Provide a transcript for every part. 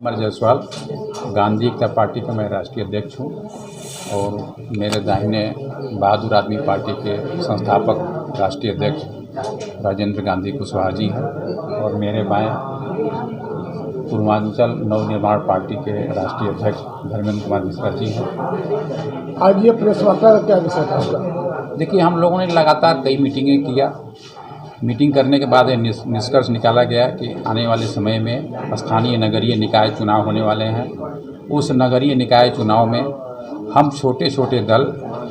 अमर जायसवाल गांधी एकता party का मैं राष्ट्रीय अध्यक्ष हूँ और मेरे दाहिने बहादुर आदमी पार्टी के संस्थापक राष्ट्रीय अध्यक्ष राजेंद्र गांधी कुशवाहा जी हैं और मेरे बाएं पूर्वांचल नवनिर्माण पार्टी के राष्ट्रीय अध्यक्ष धर्मेंद्र कुमार मिश्रा जी हैं। आज ये प्रेस वार्ता का क्या विषय था आपका? देखिए, हम लोगों ने लगातार कई मीटिंगें किया। मीटिंग करने के बाद निष्कर्ष निकाला गया कि आने वाले समय में स्थानीय नगरीय निकाय चुनाव होने वाले हैं। उस नगरीय निकाय चुनाव में हम छोटे छोटे दल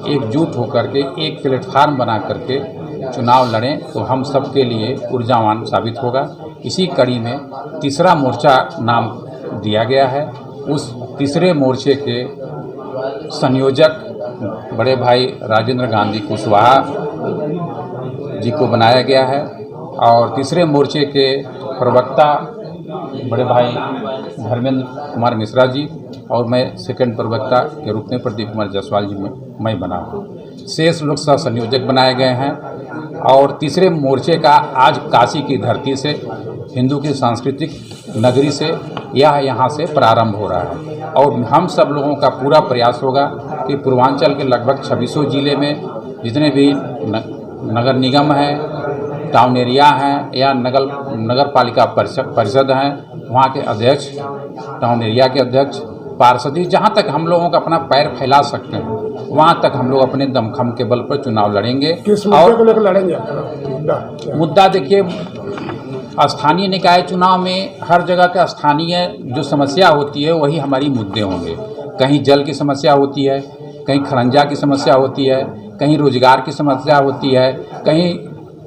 एकजुट होकर के एक प्लेटफार्म बना करके चुनाव लड़ें तो हम सबके लिए ऊर्जावान साबित होगा। इसी कड़ी में तीसरा मोर्चा नाम दिया गया है। उस तीसरे मोर्चे के संयोजक बड़े भाई राजेंद्र गांधी कुशवाहा जी को बनाया गया है और तीसरे मोर्चे के प्रवक्ता बड़े भाई धर्मेंद्र कुमार मिश्रा जी और मैं सेकंड प्रवक्ता के रूप में प्रदीप कुमार जायसवाल जी में मैं बना हूँ। शेष लोग सह संयोजक बनाए गए हैं और तीसरे मोर्चे का आज काशी की धरती से, हिंदू की सांस्कृतिक नगरी से यह यहाँ से प्रारंभ हो रहा है और हम सब लोगों का पूरा प्रयास होगा कि पूर्वांचल के लगभग 2600 जिले में जितने भी नगर निगम हैं, टाउन एरिया हैं या नगर पालिका परिषद हैं, वहाँ के अध्यक्ष, टाउन एरिया के अध्यक्ष, पार्षदी, जहाँ तक हम लोगों का अपना पैर फैला सकते हैं वहाँ तक हम लोग अपने दमखम के बल पर चुनाव लड़ेंगे। किस मुद्दे को लेकर लड़ेंगे? मुद्दा देखिए, स्थानीय निकाय चुनाव में हर जगह का स्थानीय जो समस्या होती है वही हमारी मुद्दे होंगे। कहीं जल की समस्या होती है, कहीं खरंजा की समस्या होती है, कहीं रोजगार की समस्या होती है, कहीं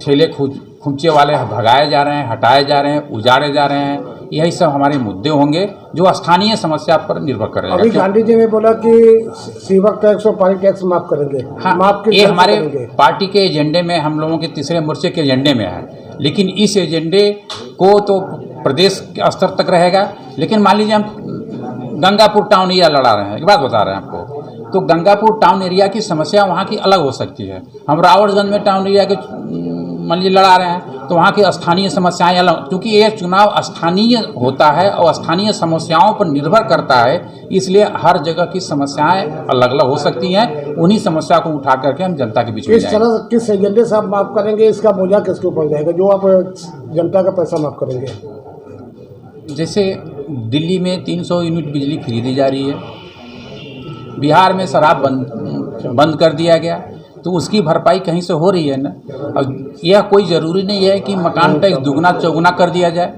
ठेले खुंचे वाले भगाए जा रहे हैं, हटाए जा रहे हैं, उजाड़े जा रहे हैं। यही सब हमारे मुद्दे होंगे जो स्थानीय समस्या पर निर्भर करेगा। अभी गांधी जी ने बोला कि सीवर टैक्स और पानी टैक्स माफ करेंगे। हाँ, ये हमारे पार्टी के एजेंडे में, हम लोगों के तीसरे मोर्चे के एजेंडे में है, लेकिन इस एजेंडे को तो प्रदेश के स्तर तक रहेगा। लेकिन मान लीजिए हम गंगापुर टाउन एरिया लड़ा रहे हैं, एक बात बता रहे हैं आपको, तो गंगापुर टाउन एरिया की समस्या वहाँ की अलग हो सकती है। हम रावड़गंज में टाउन एरिया के मान लीजिए लड़ा रहे हैं तो वहाँ की स्थानीय समस्याएं अलग, क्योंकि ये चुनाव स्थानीय होता है और स्थानीय समस्याओं पर निर्भर करता है, इसलिए हर जगह की समस्याएं अलग अलग हो सकती हैं। उन्हीं समस्या को उठा करके हम जनता के बीच में जाएंगे। किस एजेंडे से आप माफ करेंगे, इसका बोझा किसके ऊपर जाएगा जो आप जनता का पैसा माफ करेंगे? जैसे दिल्ली में 300 यूनिट बिजली फ्री दी जा रही है, बिहार में शराब बंद कर दिया गया, तो उसकी भरपाई कहीं से हो रही है ना। और यह कोई ज़रूरी नहीं है कि मकान टैक्स दुगना चौगुना कर दिया जाए।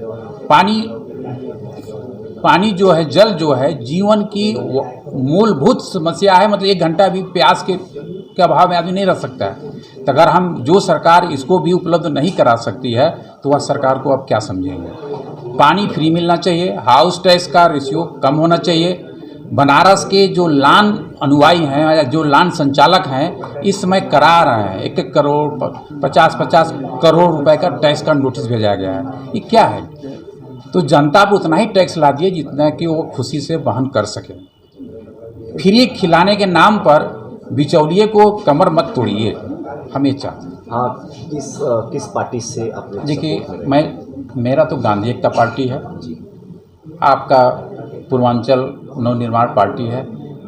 पानी जो है, जल जो है, जीवन की मूलभूत समस्या है। मतलब 1 घंटा भी प्यास के अभाव में आदमी नहीं रह सकता है। तो अगर हम जो सरकार इसको भी उपलब्ध नहीं करा सकती है तो वह सरकार को अब क्या समझेंगे। पानी फ्री मिलना चाहिए, हाउस टैक्स का रेशियो कम होना चाहिए। बनारस के जो लान अनुयायी हैं या जो लान संचालक हैं इस समय करा रहे हैं 1-1 करोड़ 50-50 करोड़ रुपए का टैक्स का नोटिस भेजा गया है। ये क्या है? तो जनता को उतना ही टैक्स ला दिए जितना कि वो खुशी से वहन कर सके। फ्री खिलाने के नाम पर बिचौलिए को कमर मत तोड़िए, हमें चाहते हैं। हाँ, किस पार्टी से अपने? देखिए, मेरा तो गांधी एकता पार्टी है, आपका पूर्वांचल नवनिर्माण पार्टी है,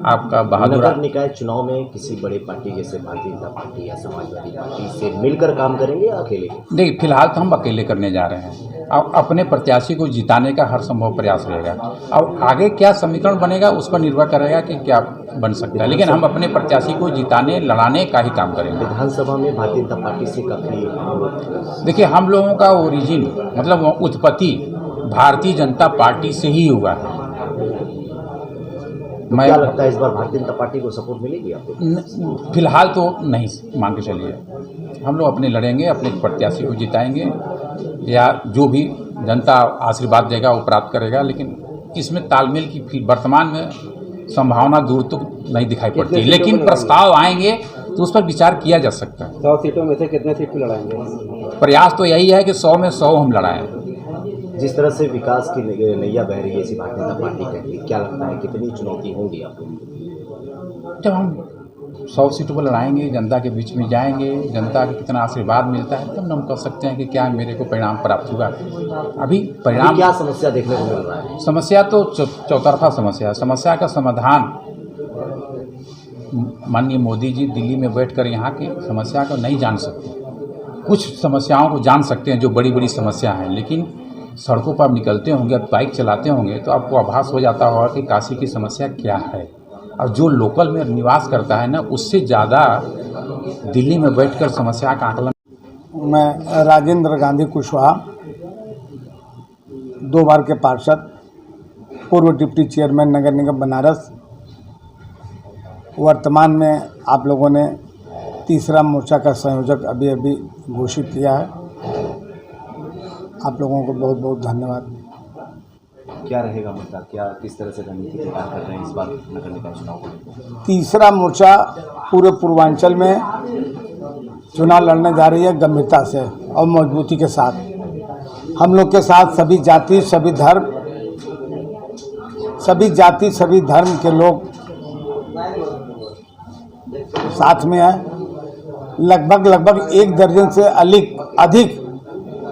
आपका बहादुर। नगर निकाय चुनाव में किसी बड़े पार्टी जैसे भारतीय जनता पार्टी या समाजवादी पार्टी से मिलकर काम करेंगे या अकेले? देखिए, फिलहाल तो हम अकेले करने जा रहे हैं और अपने प्रत्याशी को जिताने का हर संभव प्रयास रहेगा। और आगे क्या समीकरण बनेगा उस पर निर्भर करेगा कि क्या बन सकता है, लेकिन हम अपने प्रत्याशी को जिताने लड़ाने का ही काम करेंगे। विधानसभा में भारतीय जनता पार्टी से काफ़ी, देखिए, हम लोगों का ओरिजिन मतलब उत्पत्ति भारतीय जनता पार्टी से ही हुआ है। क्या लगता है इस बार भारतीय जनता पार्टी को सपोर्ट मिलेगी आपको? फिलहाल तो नहीं मान के चलिए, हम लोग अपने लड़ेंगे, अपने प्रत्याशी को जिताएंगे या जो भी जनता आशीर्वाद देगा वो प्राप्त करेगा। लेकिन इसमें तालमेल की वर्तमान में संभावना दूर तो नहीं दिखाई पड़ती, लेकिन प्रस्ताव आएंगे तो उस पर विचार किया जा सकता है। 100 सीटों में से कितने सीट पर लड़ाएंगे? प्रयास तो यही है कि 100 में 100 हम लड़ाएं। जिस तरह से विकास की नैया बह रही है इसी भारतीय जनता पार्टी कहती है, क्या लगता है कितनी चुनौती होंगी आपको? जब हम 100 सीटों पर लड़ाएंगे, जनता के बीच में जाएंगे, जनता का कितना आशीर्वाद मिलता है तब हम कह सकते हैं कि क्या मेरे को परिणाम प्राप्त हुआ। अभी परिणाम क्या समस्या देखने को मिल रहा है? समस्या तो चौतरफा समस्या है। समस्या का समाधान माननीय मोदी जी दिल्ली में बैठकर यहाँ की समस्या को नहीं जान सकते। कुछ समस्याओं को जान सकते हैं जो बड़ी बड़ी समस्या हैं, लेकिन सड़कों पर आप निकलते होंगे, बाइक चलाते होंगे तो आपको आभास हो जाता होगा कि काशी की समस्या क्या है। और जो लोकल में निवास करता है ना, उससे ज़्यादा दिल्ली में बैठकर समस्या का आकलन। मैं राजेंद्र गांधी कुशवाहा, 2 बार के पार्षद, पूर्व डिप्टी चेयरमैन नगर निगम बनारस, वर्तमान में आप लोगों ने तीसरा मोर्चा का संयोजक अभी अभी घोषित किया है। आप लोगों को बहुत बहुत धन्यवाद। क्या रहेगा मुद्दा, क्या किस तरह से रणनीति तैयार कर रहे हैं इस बार नगर निकाय चुनाव को? तीसरा मोर्चा पूरे पूर्वांचल में चुनाव लड़ने जा रही है गंभीरता से और मजबूती के साथ। हम लोग के साथ सभी जाति सभी धर्म के लोग साथ में हैं। लगभग 1 दर्जन से अधिक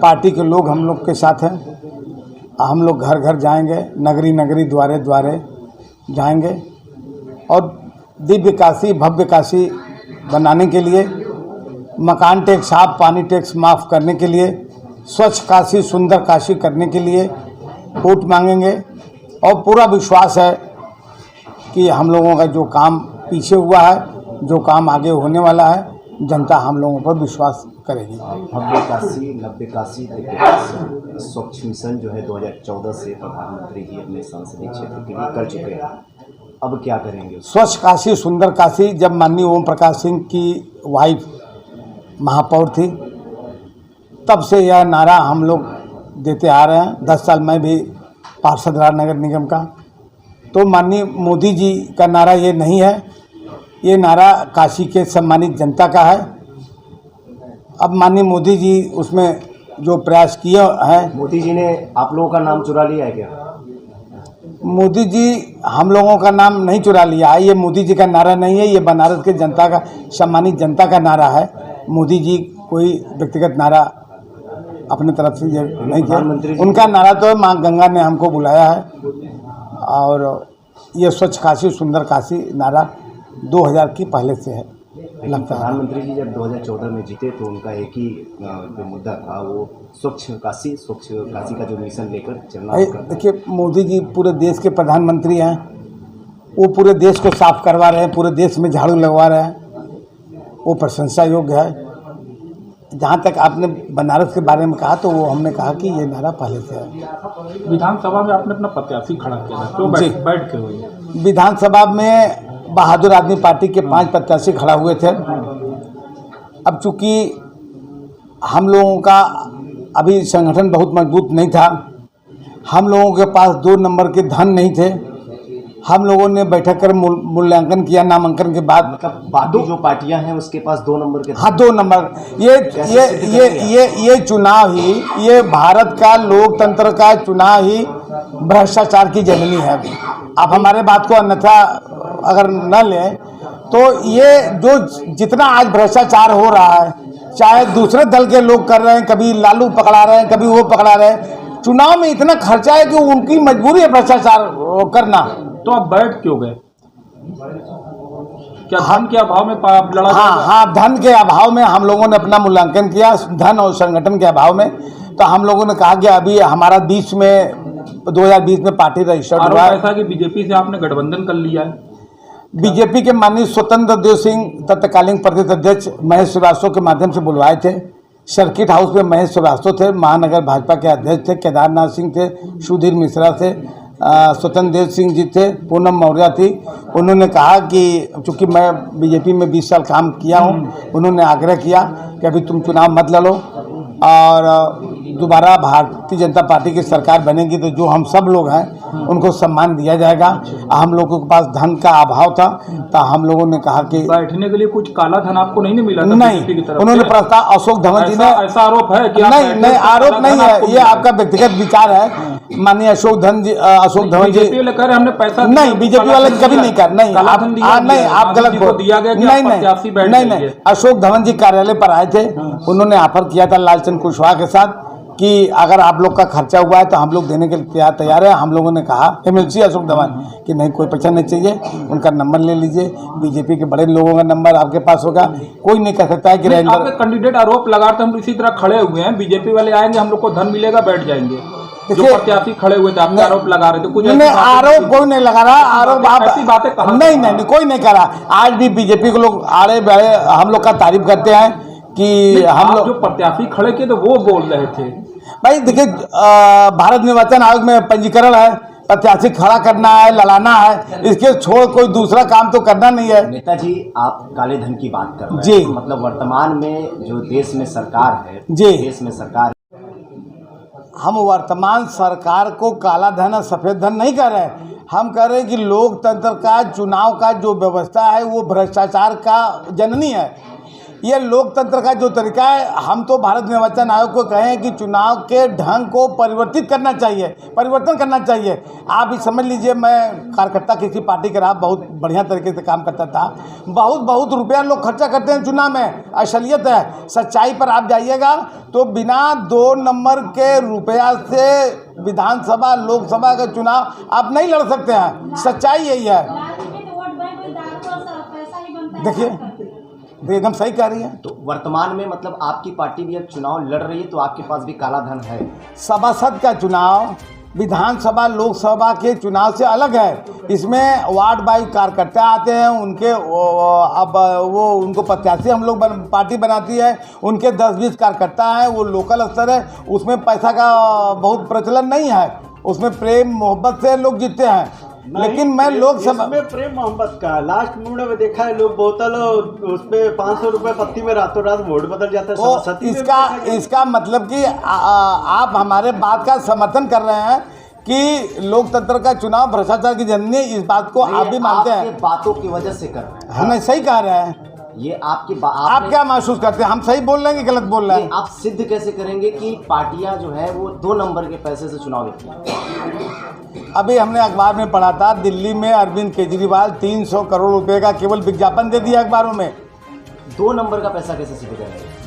पार्टी के लोग हम लोग के साथ हैं। हम लोग घर घर जाएंगे, नगरी द्वारे जाएंगे और दिव्य काशी भव्य काशी बनाने के लिए, मकान टैक्स साफ, पानी टैक्स माफ़ करने के लिए, स्वच्छ काशी सुंदर काशी करने के लिए वोट मांगेंगे। और पूरा विश्वास है कि हम लोगों का जो काम पीछे हुआ है, जो काम आगे होने वाला है, जनता हम लोगों पर विश्वास करेगी। भव्य काशी नव्य काशी दिव्य काशी स्वच्छ मिशन जो है 2014 से प्रधानमंत्री जी अपने संसदीय क्षेत्र के लिए कर चुके हैं, अब क्या करेंगे? स्वच्छ काशी सुंदर काशी जब माननीय ओम प्रकाश सिंह की वाइफ महापौर थी तब से यह नारा हम लोग देते आ रहे हैं। 10 साल मैं भी पार्षद रहा नगर निगम का। तो माननीय मोदी जी का नारा ये नहीं है, ये नारा काशी के सम्मानित जनता का है। अब माननीय मोदी जी उसमें जो प्रयास किए हैं। मोदी जी ने आप लोगों का नाम चुरा लिया है क्या? मोदी जी हम लोगों का नाम नहीं चुरा लिया है, ये मोदी जी का नारा नहीं है, ये बनारस के जनता का सम्मानित जनता का नारा है। मोदी जी कोई व्यक्तिगत नारा अपनी तरफ से ये नहीं किया। उनका नारा तो माँ गंगा ने हमको बुलाया है और ये स्वच्छ काशी सुंदर काशी नारा 2000 की पहले से है लगता है। प्रधानमंत्री जी जब 2014 में जीते तो उनका एक ही जो मुद्दा था वो स्वच्छ काशी का जो मिशन लेकर चलना। देखिए मोदी जी पूरे देश के प्रधानमंत्री हैं, वो पूरे देश को साफ करवा रहे हैं, पूरे देश में झाड़ू लगवा रहे हैं, वो प्रशंसा योग्य है। जहाँ तक आपने बनारस के बारे में कहा तो वो हमने कहा कि ये नारा पहले से है। विधानसभा में आपने अपना प्रत्याशी खड़ा किया है, तो बैठ के हुई विधानसभा में बहादुर आदमी पार्टी के 5 प्रत्याशी खड़ा हुए थे। अब चूंकि हम लोगों का अभी संगठन बहुत मजबूत नहीं था, हम लोगों के पास 2 नंबर के धन नहीं थे। हम लोगों ने बैठक कर मूल्यांकन किया नामांकन के बाद। मतलब बाकी जो पार्टियां हैं उसके पास 2 नंबर के। हाँ 2 नंबर। ये चुनाव ही, ये भारत का लोकतंत्र का चुनाव ही भ्रष्टाचार की जननी है। आप हमारे बात को अन्यथा अगर न लें तो ये जो जितना आज भ्रष्टाचार हो रहा है, चाहे दूसरे दल के लोग कर रहे हैं, कभी लालू पकड़ा रहे हैं, कभी वो पकड़ा रहे हैं, चुनाव में इतना खर्चा है कि उनकी मजबूरी है भ्रष्टाचार करना। तो आप बैठ क्यों गए? क्या धन के अभाव में लड़ा? हाँ, धन के अभाव में हम लोगों ने अपना मूल्यांकन किया, धन और संगठन के अभाव में। तो हम लोगों ने कहा कि अभी हमारा 2020 में पार्टी रजिस्टर्ड हुआ है। ऐसा कि बीजेपी से आपने गठबंधन कर लिया है। बीजेपी के माननीय स्वतंत्र देव सिंह तत्कालीन प्रदेश अध्यक्ष महेश श्रीवास्तव के माध्यम से बुलवाए थे। सर्किट हाउस में महेश श्रीवास्तव थे, महानगर भाजपा के अध्यक्ष थे, केदारनाथ सिंह थे, सुधीर मिश्रा थे, स्वतंत्र देव सिंह जी थे, पूनम मौर्य थी। उन्होंने कहा कि चूँकि मैं बीजेपी में 20 साल काम किया हूँ, उन्होंने आग्रह किया कि अभी तुम चुनाव मत लड़ो और दोबारा भारतीय जनता पार्टी की सरकार बनेगी तो जो हम सब लोग हैं उनको सम्मान दिया जाएगा। हम लोगों के पास धन का अभाव था तो हम लोगों ने कहा कि बैठने के लिए कुछ काला धन आपको नहीं मिला था नहीं, बीजेपी की तरफ उन्होंने से? प्रस्ताव अशोक धवन जी ने ऐसा आरोप है कि आप नहीं बैठे नहीं तो आरोप काला नहीं धन है, आपको ये मिला। आपका व्यक्तिगत विचार है। माननीय अशोक धवन जी बीजेपी वाले कह रहे हमने पैसा दिया, नहीं, बीजेपी काला वाले धन कभी दिया। नहीं कर नहीं काला आप धन दिया नहीं गया। आप गांधी गलत जी को बोल दिया गया कि नहीं आप प्रत्याशी बैठ नहीं जाइए। नहीं अशोक धवन जी कार्यालय पर आए थे, उन्होंने ऑफर किया था लालचंद कुशवाहा के साथ कि अगर आप लोग का खर्चा हुआ है तो हम लोग देने के लिए तैयार है। हम लोगों ने कहा एमएलसी अशोक धवन कि नहीं, कोई पैसा नहीं चाहिए, उनका नंबर ले लीजिए, बीजेपी के बड़े लोगों का नंबर आपके पास होगा, कोई नहीं कह सकता है कि आपके कैंडिडेट आरोप लगाते हम इसी तरह खड़े हुए हैं, बीजेपी वाले आएंगे हम लोग को धन मिलेगा बैठ जाएंगे। जो प्रत्याशी खड़े हुए थे आपके आरोप लगा रहे थे, कुछ नहीं आरोप कोई नहीं लगा रहा, आरोप आप ऐसी बातें कहा नहीं नहीं कोई नहीं कर रहा। आज भी बीजेपी के लोग आड़े बड़े हम लोग का तारीफ करते हैं कि हम लोग जो प्रत्याशी खड़े किए तो वो बोल रहे थे। भाई देखिए, भारत निर्वाचन आयोग में पंजीकरण है, प्रत्याशी खड़ा करना है, लड़ाना है, इसके छोड़ कोई दूसरा काम तो करना नहीं है। नेताजी, आप काले धन की बात कर रहे हैं जी। मतलब वर्तमान में जो देश में सरकार है, जी। देश में सरकार, हम वर्तमान सरकार को काला धन और सफ़ेद धन नहीं कह रहे हैं, हम कह रहे हैं कि लोकतंत्र का चुनाव का जो व्यवस्था है वो भ्रष्टाचार का जननी है। ये लोकतंत्र का जो तरीका है, हम तो भारत निर्वाचन आयोग को कहें कि चुनाव के ढंग को परिवर्तित करना चाहिए, परिवर्तन करना चाहिए। आप भी समझ लीजिए, मैं कार्यकर्ता किसी पार्टी के रहा, बहुत बढ़िया तरीके से काम करता था, बहुत रुपया लोग खर्चा करते हैं चुनाव में, असलियत है। सच्चाई पर आप जाइएगा तो बिना 2 नंबर के रुपया से विधानसभा लोकसभा का चुनाव आप नहीं लड़ सकते हैं, सच्चाई यही है। देखिए एकदम सही कह रही है। तो वर्तमान में मतलब आपकी पार्टी भी अब चुनाव लड़ रही है तो आपके पास भी काला धन है। सभासद का चुनाव विधानसभा लोकसभा के चुनाव से अलग है। इसमें वार्ड वाइज कार्यकर्ता आते हैं, उनके अब वो उनको प्रत्याशी हम लोग पार्टी बनाती है, उनके 10-20 कार्यकर्ता हैं, वो लोकल स्तर है, उसमें पैसा का बहुत प्रचलन नहीं है, उसमें प्रेम मोहब्बत से लोग जीतते हैं। लेकिन मैं लोकसभा में प्रेम मोहब्बत का लास्ट मोड़ में देखा है, लोग बोतल उस पे 500 रुपए पत्ती में रातों रात वोट बदल जाता है। तो इसका मतलब कि आप हमारे बात का समर्थन कर रहे हैं कि लोकतंत्र का चुनाव भ्रष्टाचार की जननी है, इस बात को आप भी मानते हैं? बातों की वजह से कर रहे हैं। हमें सही कह रहे हैं। ये आपकी आप क्या महसूस करते हैं, हम सही बोल रहे हैं कि गलत बोल रहे हैं? आप सिद्ध कैसे करेंगे कि पार्टियां जो है वो 2 नंबर के पैसे से चुनाव लड़ती हैं? अभी हमने अखबार में पढ़ा था, दिल्ली में अरविंद केजरीवाल 300 करोड़ रुपए का केवल विज्ञापन दे दिया अखबारों में। 2 नंबर का पैसा कैसे सिद्ध करेंगे?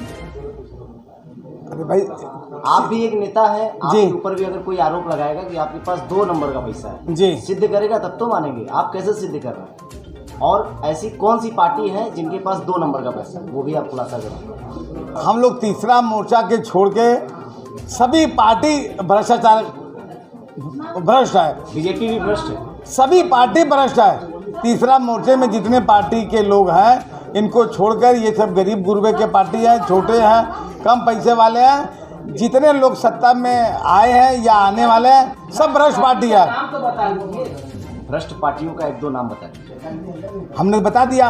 अरे भाई, आप भी एक नेता है, जी। आपके ऊपर भी अगर कोई आरोप लगाएगा कि आपके पास 2 नंबर का पैसा है, जी, सिद्ध करेगा तब तो मानेंगे। आप कैसे सिद्ध कर रहे हैं? और ऐसी कौन सी पार्टी है जिनके पास 2 नंबर का पैसा है, वो भी आप खुलासा करेंगे? हम लोग तीसरा मोर्चा के छोड़ के सभी पार्टी भ्रष्टाचार भ्रष्ट है, बीजेपी भी भ्रष्ट है, सभी पार्टी भ्रष्ट है। तीसरा मोर्चे में जितने पार्टी के लोग हैं, इनको छोड़कर ये सब गरीब गुरबे के पार्टी हैं, छोटे हैं, कम पैसे वाले हैं। जितने लोग सत्ता में आए हैं या आने वाले हैं, सब भ्रष्ट पार्टी है। भ्रष्ट पार्टियों का 1-2 नाम बताइए। हमने बता दिया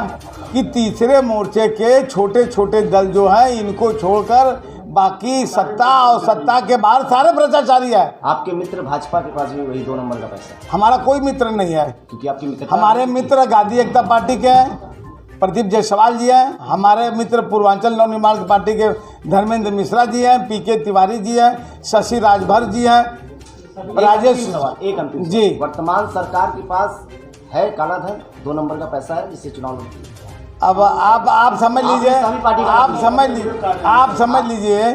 कि तीसरे मोर्चे के छोटे छोटे दल जो हैं, इनको छोड़कर बाकी सत्ता और सत्ता के बाहर सारे भ्रष्टाचारी है। आपके मित्र भाजपा के पास भी वही 2 नंबर का पैसा है? हमारा कोई मित्र नहीं है, क्योंकि आपके मित्र हमारे मित्र गांधी एकता पार्टी के हैं, प्रदीप जायसवाल जी हैं। हमारे मित्र पूर्वांचल नवनिर्माण पार्टी के धर्मेंद्र मिश्रा जी हैं, पीके तिवारी जी हैं, शशि राजभर जी हैं, राजेश। एक अंतिम जी, वर्तमान सरकार के पास है काला धन, 2 नंबर का पैसा है जिससे चुनाव लड़ती है? अब आप समझ लीजिए, आप समझ लीजिए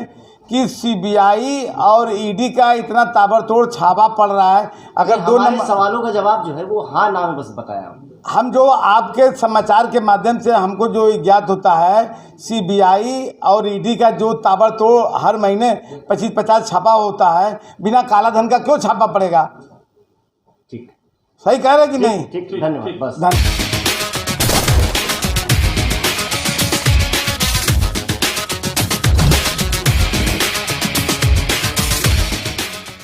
कि सीबीआई और ईडी का इतना ताबड़तोड़ छापा पड़ रहा है। अगर 2 नंबर सवालों का जवाब जो है वो हाँ ना में बस बताया। हम जो आपके समाचार के माध्यम से हमको जो ज्ञात होता है, सीबीआई और ईडी का जो ताबड़तोड़ हर महीने 25-50 छापा होता है, बिना काला धन का क्यों छापा पड़ेगा? ठीक, सही कह रहे हैं कि नहीं? ठीक, धन्यवाद, बस। धन्यवाद।